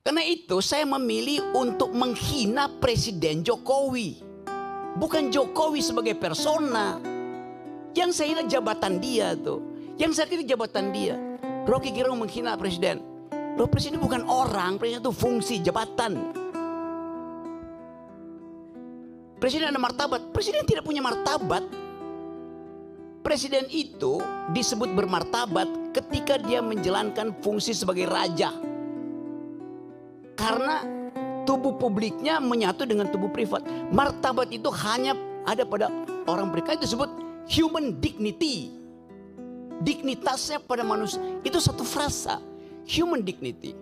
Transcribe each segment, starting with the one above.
Karena itu saya memilih untuk menghina Presiden Jokowi. Bukan Jokowi sebagai persona. Yang saya hina jabatan dia tuh. Yang saya kira jabatan dia. Rocky Gerung menghina presiden. Loh, presiden bukan orang, presiden itu fungsi jabatan. Presiden ada martabat. Presiden tidak punya martabat. Presiden itu disebut bermartabat ketika dia menjalankan fungsi sebagai raja. Karena tubuh publiknya menyatu dengan tubuh privat. Martabat itu hanya ada pada orang privat, itu disebut human dignity. Dignitasnya pada manusia. Itu satu frasa. Human dignity.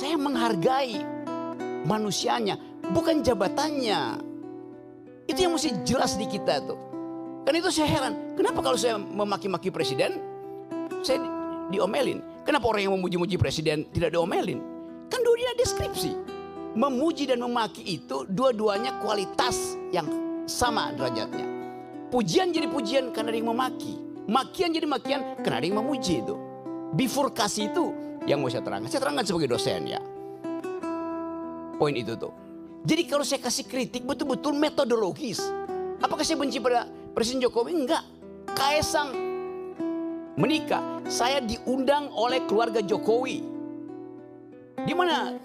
Saya menghargai manusianya, bukan jabatannya. Itu yang mesti jelas di kita tuh. Karena itu saya heran. Kenapa kalau saya memaki-maki presiden, saya diomelin. Kenapa orang yang memuji-muji presiden tidak diomelin? Kan dua-duanya deskripsi. Memuji dan memaki itu dua-duanya kualitas yang sama derajatnya. Pujian jadi pujian karena ada yang memaki. Makian jadi makian karena ada yang memuji itu. Bifurkasi itu yang mau saya terangkan. Saya terangkan sebagai dosen ya. Poin itu tuh. Jadi kalau saya kasih kritik betul-betul metodologis. Apakah saya benci pada Presiden Jokowi? Enggak. Kaesang menikah. Saya diundang oleh keluarga Jokowi. Di mana?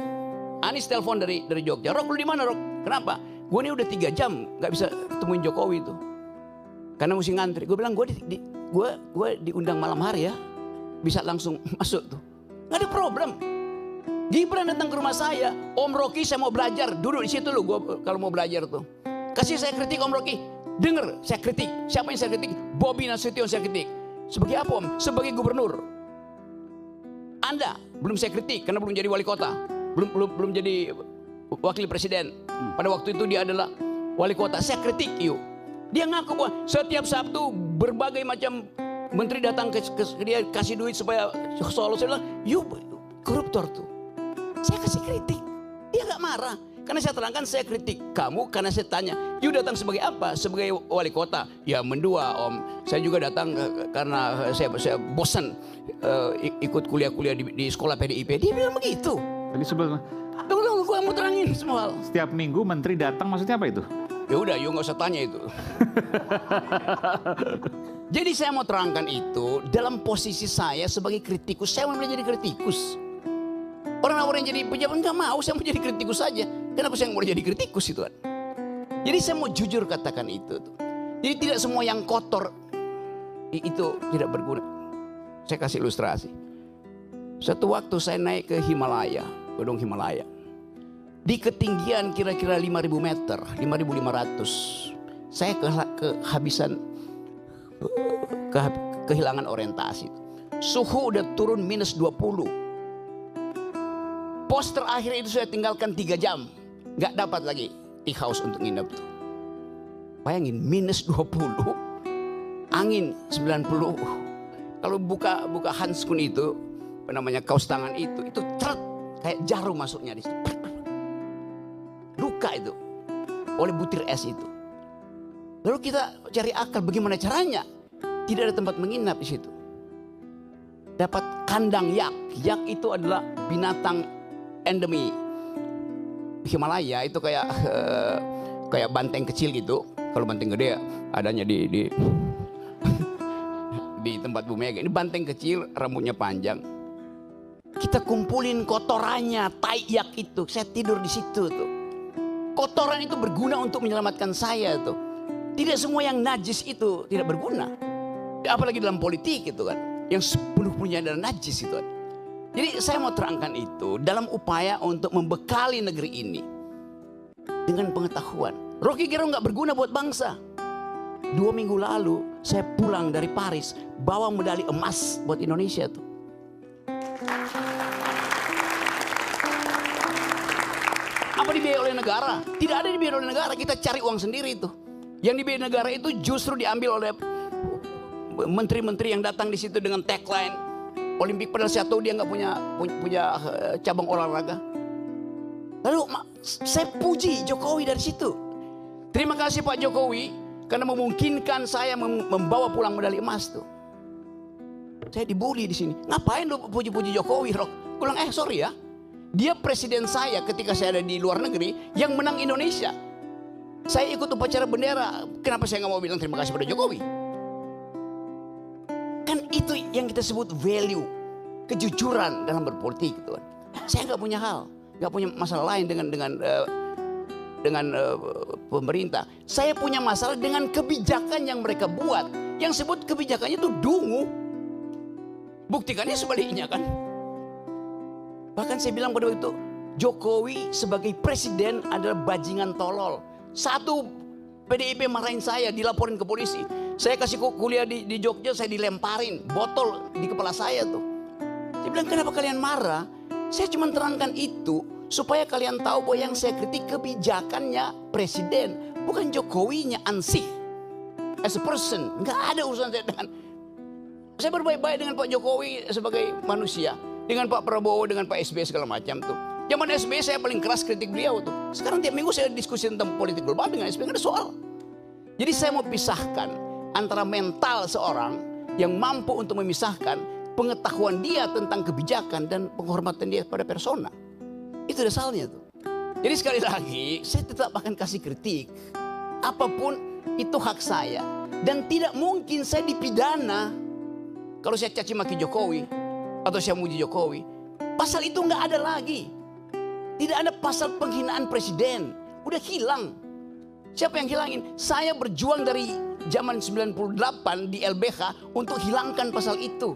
Anies telepon dari Jogja. Rok, lu di mana, Rok? Kenapa? Gue ini udah 3 jam nggak bisa ketemuin Jokowi itu. Karena mesti ngantri. Gue bilang gue diundang malam hari ya. Bisa langsung masuk tuh. Nggak ada problem. Gibran datang ke rumah saya. Om Rocky saya mau belajar. Duduk di situ lu gue kalau mau belajar tuh. Kasih saya kritik Om Rocky. Dengar saya kritik. Siapa yang saya kritik? Bobi Nasution saya kritik. Sebagai apa Om? Sebagai gubernur. Anda belum saya kritik karena belum jadi wali kota. Belum jadi wakil presiden. Pada waktu itu dia adalah wali kota. Saya kritik yuk. Dia ngaku bahwa setiap Sabtu berbagai macam menteri datang ke dia kasih duit supaya Solo. Saya bilang, yuk koruptor tuh. Saya kasih kritik. Dia gak marah. Karena saya terangkan saya kritik kamu karena saya tanya. You datang sebagai apa? Sebagai wali kota. Ya mendua Om. Saya juga datang karena saya bosan ikut kuliah-kuliah di sekolah PDIP. Dia bilang begitu. Tadi sebelum Tunggu, gue mau terangin semua hal. setiap minggu menteri datang maksudnya apa itu? Ya udah, you nggak usah tanya itu. Jadi saya mau terangkan itu dalam posisi saya sebagai kritikus. Saya mau jadi kritikus. Orang-orang yang jadi pejabat nggak mau, saya mau jadi kritikus saja. Kenapa saya mau jadi kritikus itu kan? Jadi saya mau jujur katakan itu. Jadi tidak semua yang kotor itu tidak berguna. Saya kasih ilustrasi. Satu waktu saya naik ke Himalaya, Gunung Himalaya. Di ketinggian kira-kira 5.000 meter, 5.500. Saya kehilangan orientasi. Suhu udah turun minus 20. Pos terakhir itu saya tinggalkan 3 jam. Gak dapat lagi tea house untuk nginep tuh. Bayangin minus 20. Angin 90. Kalau buka handskun itu, apa namanya kaos tangan itu ceret kayak jarum masuknya di situ. Luka itu oleh butir es itu. Lalu kita cari akal bagaimana caranya. Tidak ada tempat menginap di situ. Dapat kandang yak. Yak itu adalah binatang endemi Himalaya. Itu kayak banteng kecil gitu. Kalau banteng gede adanya di di tempat Bu Mega. Ini banteng kecil, rambutnya panjang. Kita kumpulin kotorannya, tai yak itu. Saya tidur di situ tuh. Kotoran itu berguna untuk menyelamatkan saya tuh. Tidak semua yang najis itu tidak berguna. Apalagi dalam politik itu kan. Yang sepenuhnya adalah najis itu kan. Jadi saya mau terangkan itu dalam upaya untuk membekali negeri ini. Dengan pengetahuan. Rocky Gerung gak berguna buat bangsa. 2 minggu lalu saya pulang dari Paris. Bawa medali emas buat Indonesia tuh. Apa dibiayai oleh negara? Tidak ada dibiayai oleh negara. Kita cari uang sendiri itu. Yang dibiayai negara itu justru diambil oleh menteri-menteri yang datang di situ dengan tagline Olimpik. Padahal saya tahu dia nggak punya cabang olahraga. Lalu saya puji Jokowi dari situ. Terima kasih Pak Jokowi karena memungkinkan saya membawa pulang medali emas tuh. Saya dibully di sini. Ngapain lu puji-puji Jokowi, Rok? Gue bilang sorry ya. Dia presiden saya ketika saya ada di luar negeri yang menang Indonesia. Saya ikut upacara bendera. Kenapa saya nggak mau bilang terima kasih pada Jokowi? Kan itu yang kita sebut value, kejujuran dalam berpolitik, gitu kan. Saya nggak punya hal, nggak punya masalah lain dengan pemerintah. Saya punya masalah dengan kebijakan yang mereka buat. Yang sebut kebijakannya itu dungu. Buktikannya sebaliknya kan. Bahkan saya bilang pada waktu itu, Jokowi sebagai presiden adalah bajingan tolol. Satu, PDIP marahin saya, dilaporin ke polisi. Saya kasih kuliah di Jogja, saya dilemparin botol di kepala saya tuh. Saya bilang, kenapa kalian marah? Saya cuma terangkan itu supaya kalian tahu bahwa yang saya kritik kebijakannya presiden, bukan Jokowinya ansih. As a person, nggak ada urusan saya dengan. Saya berbaik-baik dengan Pak Jokowi sebagai manusia, dengan Pak Prabowo, dengan Pak SBY segala macam tuh. Zaman SBY saya paling keras kritik beliau tuh. Sekarang tiap minggu saya diskusi tentang politik global dengan SBY, nggak ada soal. Jadi saya mau pisahkan antara mental seorang yang mampu untuk memisahkan pengetahuan dia tentang kebijakan dan penghormatan dia pada persona. Itu dasarnya tuh. Jadi sekali lagi, saya tetap akan kasih kritik. Apapun itu hak saya. Dan tidak mungkin saya dipidana kalau saya caci maki Jokowi atau saya muji Jokowi. Pasal itu nggak ada lagi. Tidak ada pasal penghinaan presiden. Udah hilang. Siapa yang hilangin? Saya berjuang dari zaman 98 di LBH untuk hilangkan pasal itu.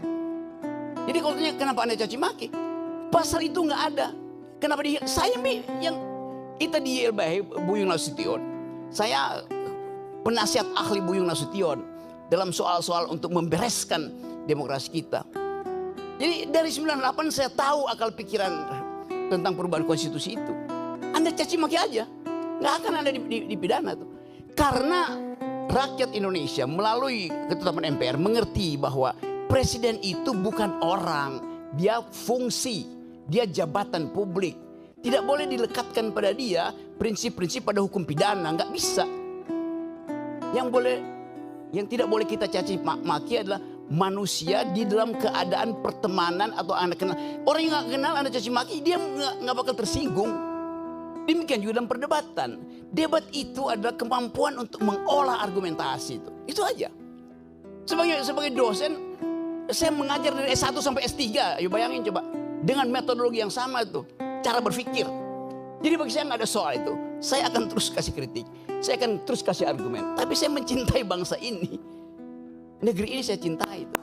Jadi kalau tanya kenapa Anda caci maki? Pasal itu nggak ada. Kenapa dia? Saya yang kita di LBH Buyung Nasution. Saya penasihat ahli Buyung Nasution dalam soal-soal untuk membereskan demokrasi kita. Jadi dari 98 saya tahu akal pikiran tentang perubahan konstitusi itu. Anda caci maki aja, nggak akan Anda dipidana tuh. Karena rakyat Indonesia melalui ketetapan MPR mengerti bahwa presiden itu bukan orang, dia fungsi, dia jabatan publik. Tidak boleh dilekatkan pada dia prinsip-prinsip pada hukum pidana, nggak bisa. Yang tidak boleh kita caci maki adalah manusia di dalam keadaan pertemanan atau Anda kenal. Orang yang nggak kenal Anda caci maki, dia nggak bakal tersinggung. Demikian juga dalam perdebatan. Debat itu adalah kemampuan untuk mengolah argumentasi itu. Itu aja. Sebagai dosen, saya mengajar dari S1 sampai S3. Ayo bayangin coba. Dengan metodologi yang sama itu. Cara berpikir. Jadi bagi saya nggak ada soal itu. Saya akan terus kasih kritik. Saya akan terus kasih argumen. Tapi saya mencintai bangsa ini. Negeri ini saya cintai itu.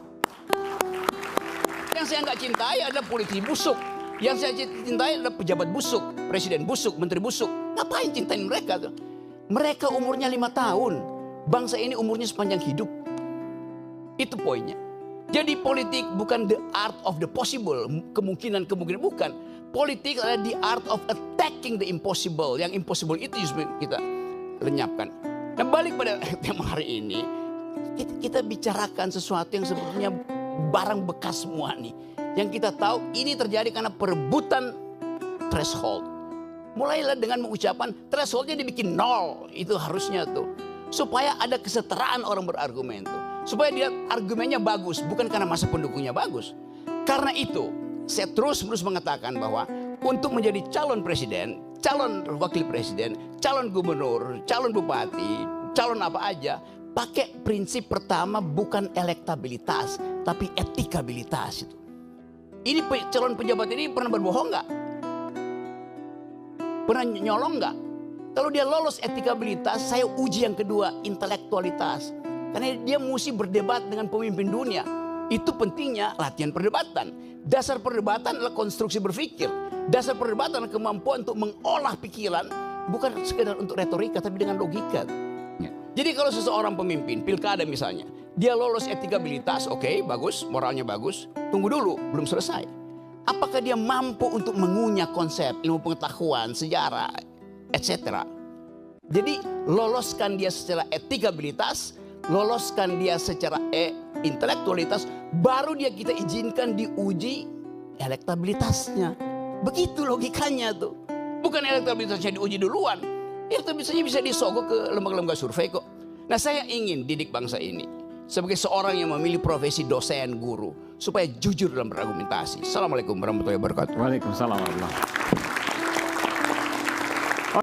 Yang saya nggak cintai adalah politisi busuk. Yang saya cintai adalah pejabat busuk. Presiden busuk, menteri busuk. Ngapain cintain mereka tuh? Mereka umurnya 5 tahun. Bangsa ini umurnya sepanjang hidup. Itu poinnya. Jadi politik bukan the art of the possible. Kemungkinan bukan. Politik adalah the art of attacking the impossible. Yang impossible itu justru kita lenyapkan. Nah balik pada tema hari ini. Kita bicarakan sesuatu yang sebetulnya barang bekas semua nih. Yang kita tahu ini terjadi karena perebutan threshold. Mulailah dengan mengucapkan thresholdnya dibikin 0. Itu harusnya tuh. Supaya ada kesetaraan orang berargumen tuh. Supaya dia argumennya bagus. Bukan karena masa pendukungnya bagus. Karena itu saya terus mengatakan bahwa untuk menjadi calon presiden, calon wakil presiden, calon gubernur, calon bupati, calon apa aja, pakai prinsip pertama bukan elektabilitas, tapi etikabilitas itu. Ini calon pejabat ini pernah berbohong nggak? Pernah nyolong nggak? Kalau dia lolos etikabilitas, saya uji yang kedua, intelektualitas. Karena dia mesti berdebat dengan pemimpin dunia. Itu pentingnya latihan perdebatan. Dasar perdebatan adalah konstruksi berpikir. Dasar perdebatan adalah kemampuan untuk mengolah pikiran. Bukan sekedar untuk retorika, tapi dengan logika. Jadi kalau seseorang pemimpin, pilkada misalnya. Dia lolos etikabilitas, oke, bagus, moralnya bagus. Tunggu dulu, belum selesai. Apakah dia mampu untuk mengunyah konsep, ilmu pengetahuan, sejarah, etc. Jadi loloskan dia secara etikabilitas, loloskan dia secara intelektualitas, baru dia kita izinkan diuji elektabilitasnya. Begitu logikanya tuh. Bukan elektabilitasnya diuji duluan. Elektabilitasnya bisa disogok ke lembaga-lembaga survei kok. Nah saya ingin didik bangsa ini sebagai seorang yang memilih profesi dosen, guru, supaya jujur dalam berargumentasi. Assalamualaikum warahmatullahi wabarakatuh. Waalaikumsalam warahmatullahi wabarakatuh.